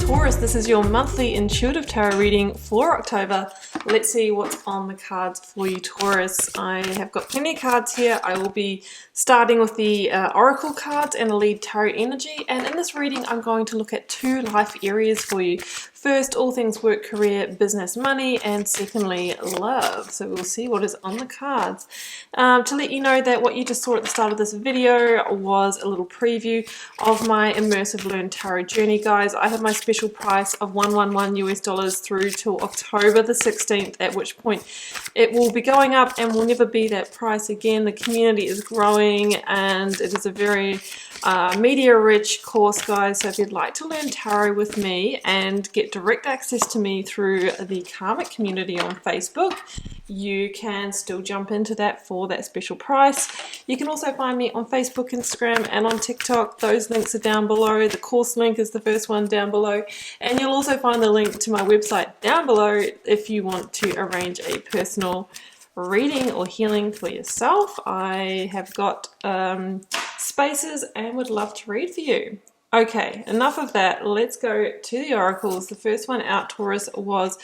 Taurus, this is your monthly intuitive tarot reading for October. Let's see what's on the cards for you, Taurus. I have got plenty of cards here. I will be starting with the oracle cards and the lead tarot energy, and in this reading I'm going to look at two life areas for you. First, all things work, career, business, money, and secondly, love. So we'll see what is on the cards. To let you know that what you just saw at the start of this video was a little preview of my immersive learn tarot journey, guys. I have my special price of $111 US through till October the 16th, at which point it will be going up and will never be that price again. The community is growing and it is a very media rich course, guys. So if you'd like to learn tarot with me and get direct access to me through the karmic community on Facebook, you can still jump into that for that special price. You can also find me on Facebook, Instagram, and on TikTok. Those links are down below. The course link is the first one down below, and you'll also find the link to my website down below if you want to arrange a personal reading or healing for yourself. I have got spaces and would love to read for you. Okay, enough of that. Let's go to the oracles. The first one out, Taurus, was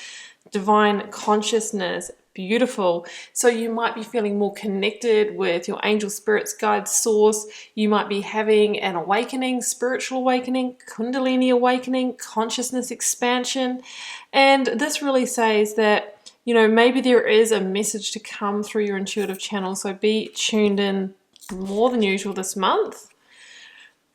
divine consciousness. Beautiful. So you might be feeling more connected with your angel, spirits, guides, source. You might be having an awakening, spiritual awakening, kundalini awakening, consciousness expansion. And this really says that, you know, maybe there is a message to come through your intuitive channel. So be tuned in more than usual this month.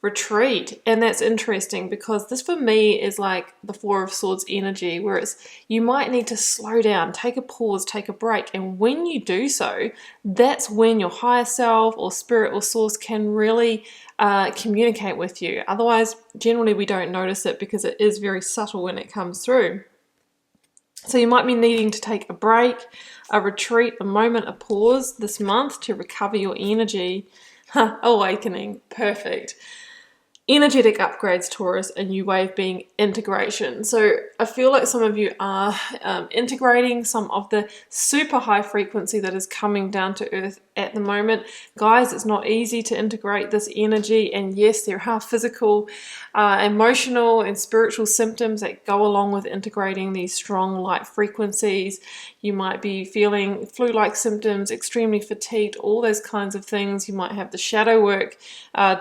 Retreat. And that's interesting because this for me is like the Four of Swords energy, whereas you might need to slow down, take a pause, take a break, and when you do so, that's when your higher self or spirit or source can really communicate with you. Otherwise, generally we don't notice it because it is very subtle when it comes through. So you might be needing to take a break, a retreat, a moment, a pause this month to recover your energy. Awakening. Perfect. Energetic upgrades, Taurus, a new way of being, integration. So I feel like some of you are integrating some of the super high frequency that is coming down to earth at the moment. Guys, it's not easy to integrate this energy, and yes, there are physical, emotional and spiritual symptoms that go along with integrating these strong light frequencies. You might be feeling flu-like symptoms, extremely fatigued, all those kinds of things. You might have the shadow work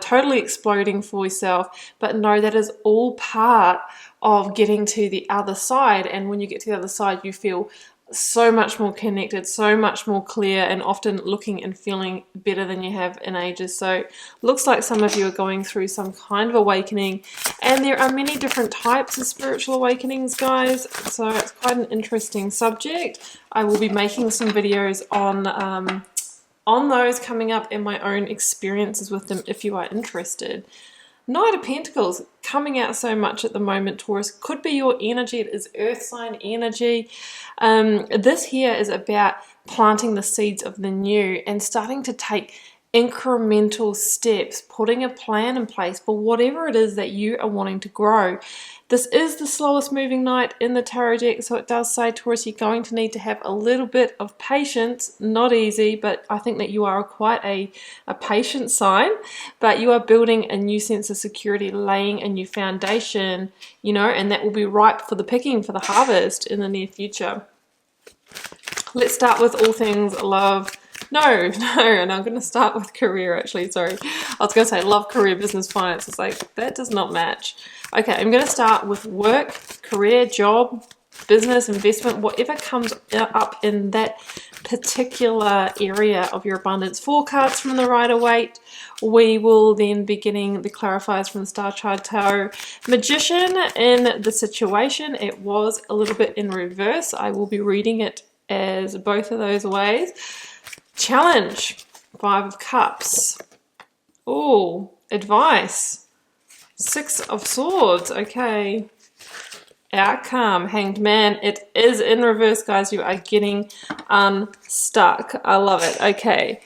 totally exploding for yourself, but no, that is all part of getting to the other side. And when you get to the other side, you feel so much more connected, so much more clear, and often looking and feeling better than you have in ages. So looks like some of you are going through some kind of awakening, and there are many different types of spiritual awakenings, guys, so it's quite an interesting subject. I will be making some videos on those coming up, and my own experiences with them if you are interested. Knight of Pentacles coming out so much at the moment, Taurus. Could be your energy. It is earth sign energy. This here is about planting the seeds of the new and starting to take incremental steps, putting a plan in place for whatever it is that you are wanting to grow. This is the slowest moving knight in the tarot deck, so it does say, Taurus, you're going to need to have a little bit of patience. Not easy, but I think that you are quite a patient sign, but you are building a new sense of security, laying a new foundation, you know, and that will be ripe for the picking, for the harvest in the near future. Let's start with all things love. No, and I'm going to start with career, actually, sorry. I was going to say love, career, business, finance. It's like, that does not match. Okay, I'm going to start with work, career, job, business, investment, whatever comes up in that particular area of your abundance. 4 cards from the Rider-Waite. We will then be getting the clarifiers from the Star Child Tarot. Magician in the situation. It was a little bit in reverse. I will be reading it as both of those ways. Challenge, 5 of Cups. Oh, advice, 6 of Swords. Okay. Outcome, Hanged Man. It is in reverse, guys. You are getting unstuck. I love it. Okay.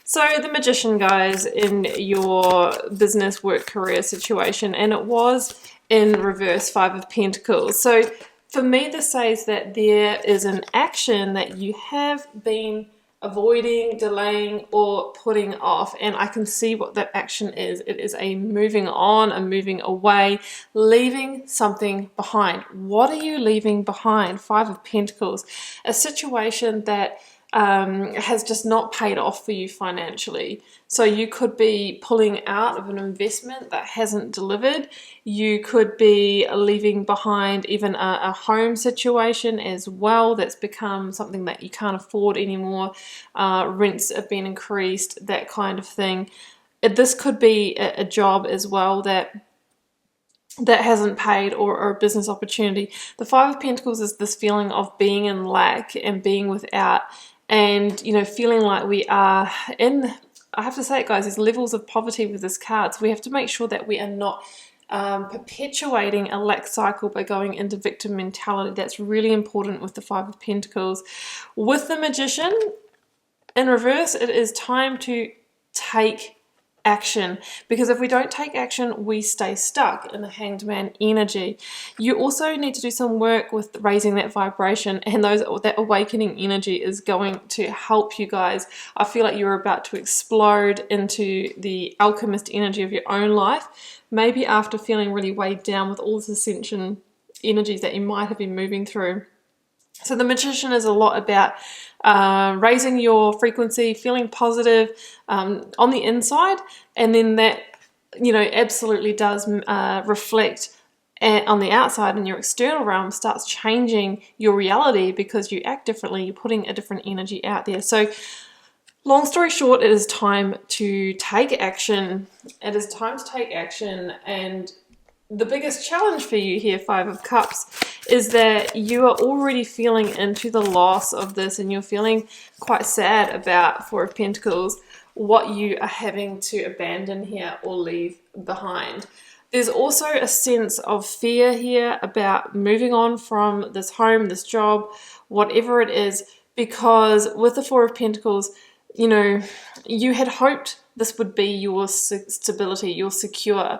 So the Magician, guys, in your business, work, career situation, and it was in reverse, 5 of Pentacles. So for me, this says that there is an action that you have been avoiding, delaying, or putting off. And I can see what that action is. It is a moving on, a moving away, leaving something behind. What are you leaving behind? Five of Pentacles. A situation that has just not paid off for you financially. So you could be pulling out of an investment that hasn't delivered. You could be leaving behind even a home situation as well that's become something that you can't afford anymore. Rents have been increased, that kind of thing. This could be a job as well that hasn't paid, or a business opportunity. The Five of Pentacles is this feeling of being in lack and being without, and feeling like we are in, I have to say it guys, there's levels of poverty with this card. So we have to make sure that we are not perpetuating a lack cycle by going into victim mentality. That's really important with the Five of Pentacles. With the Magician in reverse, it is time to take action, because if we don't take action, we stay stuck in the Hanged Man energy. You also need to do some work with raising that vibration, and that awakening energy is going to help you guys. I feel like you're about to explode into the Alchemist energy of your own life, maybe after feeling really weighed down with all this ascension energies that you might have been moving through. So the Magician is a lot about raising your frequency, feeling positive on the inside, and then that absolutely does reflect on the outside, and your external realm starts changing your reality because you act differently, you're putting a different energy out there. So long story short, it is time to take action. It is time to take action, and the biggest challenge for you here, Five of Cups, is that you are already feeling into the loss of this, and you're feeling quite sad about Four of Pentacles, what you are having to abandon here or leave behind. There's also a sense of fear here about moving on from this home, this job, whatever it is, because with the Four of Pentacles, you had hoped this would be your stability, your secure,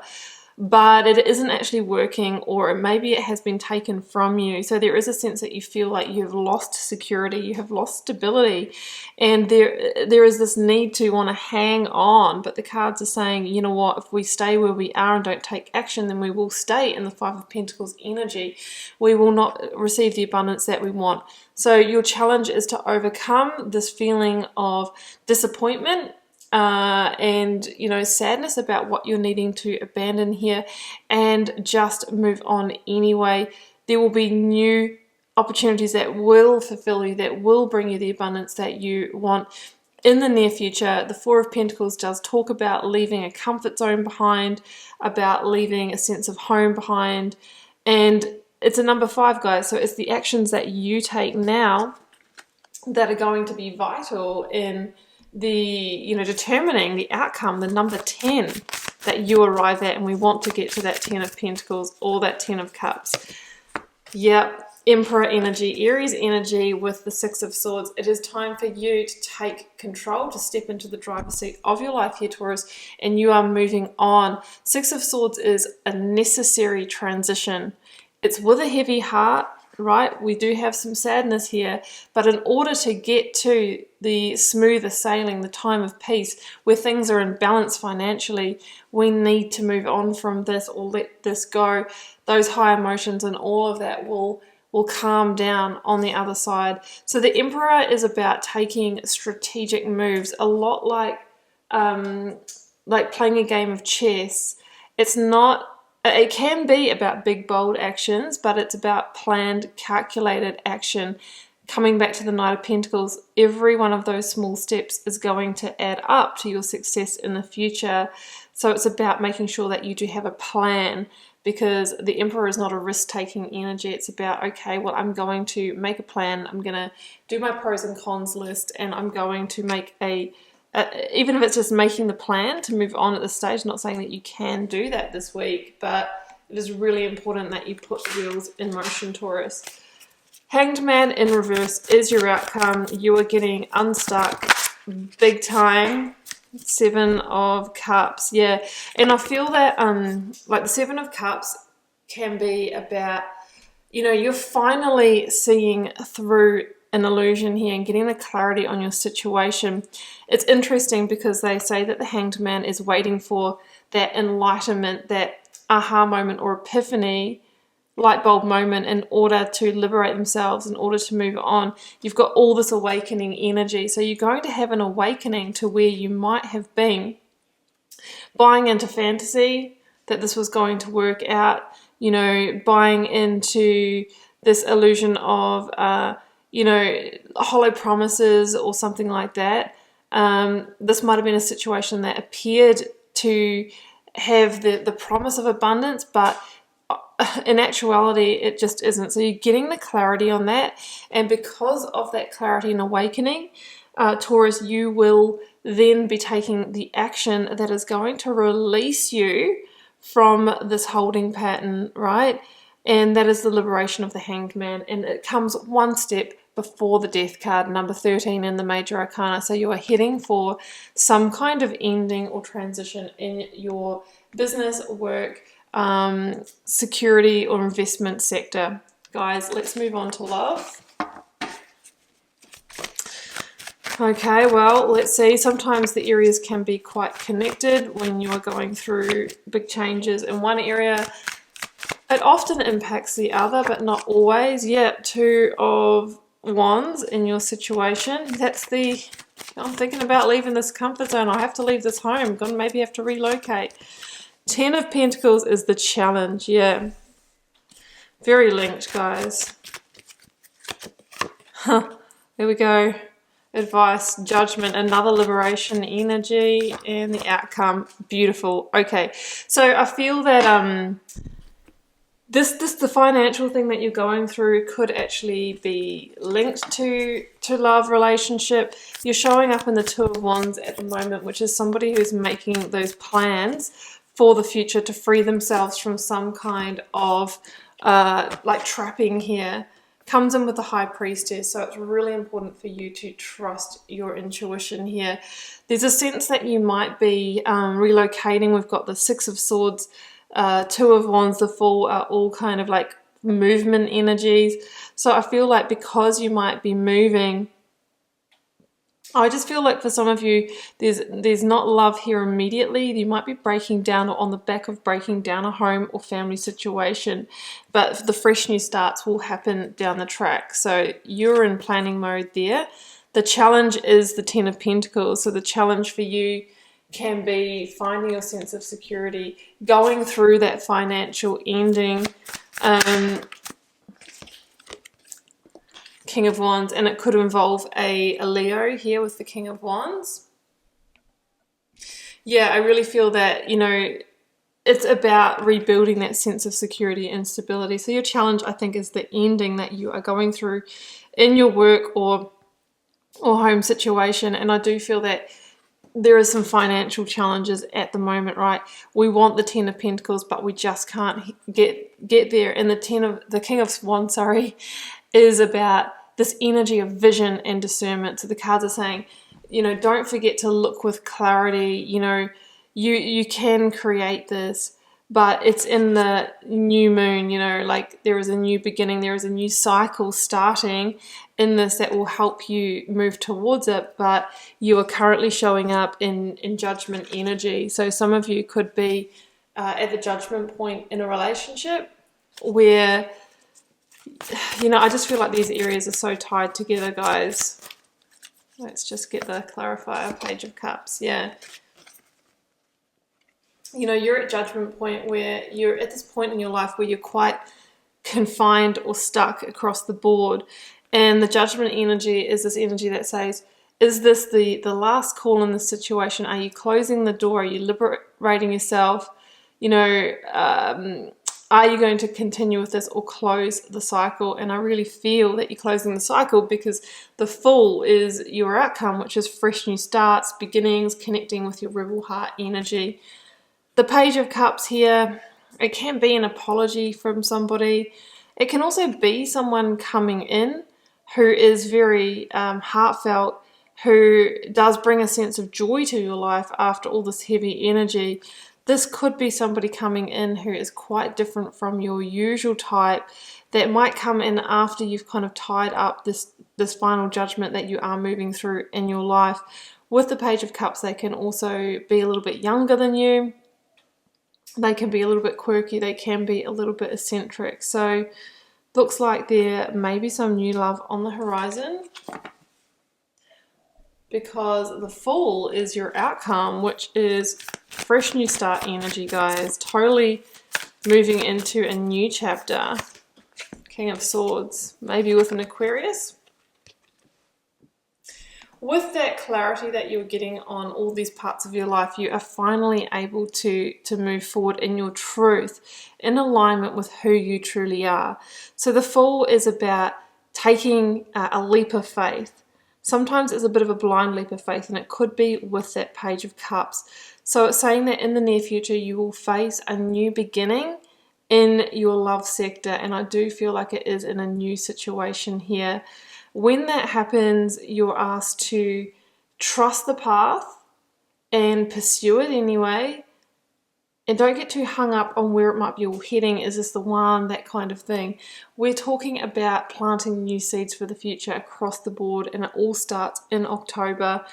but it isn't actually working, or maybe it has been taken from you. So there is a sense that you feel like you've lost security, you have lost stability, and there is this need to want to hang on. But the cards are saying, you know what, if we stay where we are and don't take action, then we will stay in the Five of Pentacles energy. We will not receive the abundance that we want. So your challenge is to overcome this feeling of disappointment and sadness about what you're needing to abandon here, and just move on anyway. There will be new opportunities that will fulfill you, that will bring you the abundance that you want in the near future. The Four of Pentacles does talk about leaving a comfort zone behind, about leaving a sense of home behind, and it's a number 5, guys. So it's the actions that you take now that are going to be vital in the determining the outcome, the number 10 that you arrive at. And we want to get to that 10 of Pentacles or that 10 of Cups. Yep, Emperor energy, Aries energy with the 6 of Swords. It is time for you to take control, to step into the driver's seat of your life here, Taurus, and you are moving on. 6 of Swords is a necessary transition. It's with a heavy heart, right? We do have some sadness here, but in order to get to the smoother sailing, the time of peace, where things are in balance financially, we need to move on from this or let this go. Those high emotions and all of that will calm down on the other side. So the Emperor is about taking strategic moves, a lot like playing a game of chess. It can be about big, bold actions, but it's about planned, calculated action. Coming back to the Knight of Pentacles, every one of those small steps is going to add up to your success in the future. So it's about making sure that you do have a plan, because the Emperor is not a risk-taking energy. It's about, okay, well, I'm going to make a plan. I'm going to do my pros and cons list, and I'm going to make even if it's just making the plan to move on at this stage. Not saying that you can do that this week, but it is really important that you put wheels in motion, Taurus. Hanged Man in reverse is your outcome. You are getting unstuck big time. 7 of Cups, yeah. And I feel that the 7 of Cups can be about, you're finally seeing through an illusion here and getting the clarity on your situation. It's interesting because they say that the Hanged Man is waiting for that enlightenment, that aha moment or epiphany, light bulb moment, in order to liberate themselves, in order to move on. You've got all this awakening energy. So you're going to have an awakening to where you might have been buying into fantasy that this was going to work out, you know, buying into this illusion of, you know, hollow promises or something like that. This might have been a situation that appeared to have the promise of abundance, but in actuality it just isn't. So you're getting the clarity on that, and because of that clarity and awakening, Taurus, you will then be taking the action that is going to release you from this holding pattern, right? And that is the liberation of the Hanged Man, and it comes one step before the Death card, number 13 in the Major Arcana. So you are heading for some kind of ending or transition in your business, work, security or investment sector. Guys, let's move on to love. Okay, well, let's see. Sometimes the areas can be quite connected when you are going through big changes in one area. It often impacts the other, but not always. Yeah, 2 of Wands in your situation. That's the, I'm thinking about leaving this comfort zone. I have to leave this home. Gonna maybe have to relocate. 10 of Pentacles is the challenge. Yeah, very linked, guys. There we go. Advice, judgment, another liberation energy, and the outcome. Beautiful. Okay, so I feel that the financial thing that you're going through could actually be linked to love relationship. You're showing up in the 2 of Wands at the moment, which is somebody who's making those plans for the future to free themselves from some kind of like trapping here. Comes in with the High Priestess, so it's really important for you to trust your intuition here. There's a sense that you might be relocating. We've got the 6 of Swords, 2 of Wands, the Fool are all kind of like movement energies. So I feel like because you might be moving, I just feel like for some of you, there's not love here immediately. You might be breaking down or on the back of breaking down a home or family situation, but the fresh new starts will happen down the track. So you're in planning mode there. The challenge is the 10 of Pentacles. So the challenge for you can be finding your sense of security, going through that financial ending. King of Wands, and it could involve a Leo here with the King of Wands. Yeah, I really feel that, you know, it's about rebuilding that sense of security and stability. So your challenge, I think, is the ending that you are going through in your work or home situation. And I do feel that there are some financial challenges at the moment, right? We want the 10 of Pentacles, but we just can't get there. And the King of Wands, is about this energy of vision and discernment. So the cards are saying, you know, don't forget to look with clarity. You know, you can create this, but it's in the new moon, you know, like there is a new beginning, there is a new cycle starting in this that will help you move towards it, but you are currently showing up in judgment energy. So some of you could be at the judgment point in a relationship where, you know, I just feel like these areas are so tied together, guys. Let's just get the clarifier, Page of Cups. Yeah. You know, you're at judgment point where you're at this point in your life where you're quite confined or stuck across the board. And the judgment energy is this energy that says, is this the last call in this situation? Are you closing the door? Are you liberating yourself? You know, are you going to continue with this or close the cycle? And I really feel that you're closing the cycle because the Fool is your outcome, which is fresh new starts, beginnings, connecting with your rebel heart energy. The Page of Cups here, it can be an apology from somebody. It can also be someone coming in who is very heartfelt, who does bring a sense of joy to your life after all this heavy energy. this could be somebody coming in who is quite different from your usual type, that might come in after you've kind of tied up this final judgment that you are moving through in your life. With the Page of Cups, they can also be a little bit younger than you. They can be a little bit quirky. They can be a little bit eccentric. So looks like there may be some new love on the horizon, because the Fool is your outcome, which is fresh new start energy, guys. Totally moving into a new chapter. King of Swords, maybe with an Aquarius. With that clarity that you're getting on all these parts of your life, you are finally able to move forward in your truth, in alignment with who you truly are. So the Fool is about taking a leap of faith. Sometimes it's a bit of a blind leap of faith, and it could be with that Page of Cups. So it's saying that in the near future you will face a new beginning in your love sector, and I do feel like it is in a new situation here. When that happens, you're asked to trust the path and pursue it anyway, and don't get too hung up on where it might be all heading. Is this the one? That kind of thing. We're talking about planting new seeds for the future across the board, and it all starts in October.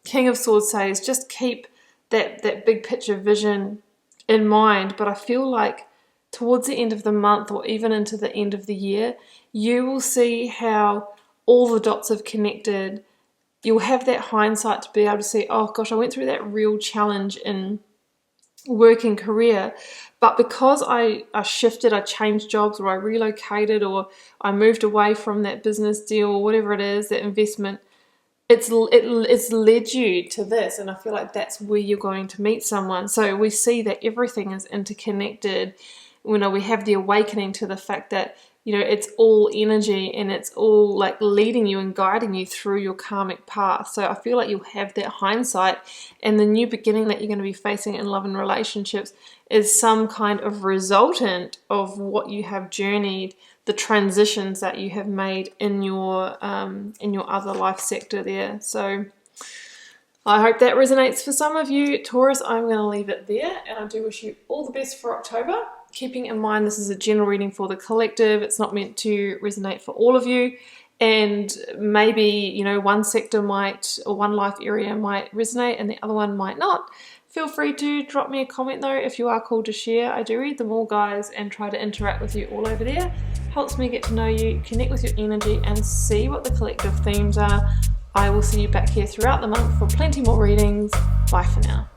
King of Swords says just keep that big picture vision in mind, but I feel like towards the end of the month, or even into the end of the year, you will see how all the dots have connected. You'll have that hindsight to be able to see, oh gosh, I went through that real challenge in working career, but because I shifted, I changed jobs, or I relocated, or I moved away from that business deal, or whatever it is, that investment, it's led you to this. And I feel like that's where you're going to meet someone. So we see that everything is interconnected. You know, we have the awakening to the fact that, you know, it's all energy, and it's all like leading you and guiding you through your karmic path. So I feel like you'll have that hindsight, and the new beginning that you're going to be facing in love and relationships is some kind of resultant of what you have journeyed, the transitions that you have made in your other life sector there. So I hope that resonates for some of you, Taurus. I'm going to leave it there, and I do wish you all the best for October. Keeping in mind this is a general reading for the collective. It's not meant to resonate for all of you, and maybe, you know, one sector might, or one life area might resonate and the other one might not. Feel free to drop me a comment though if you are called to share. I do read them all, guys, and try to interact with you all over there. Helps me get to know you, connect with your energy, and see what the collective themes are. I will see you back here throughout the month for plenty more readings. Bye for now.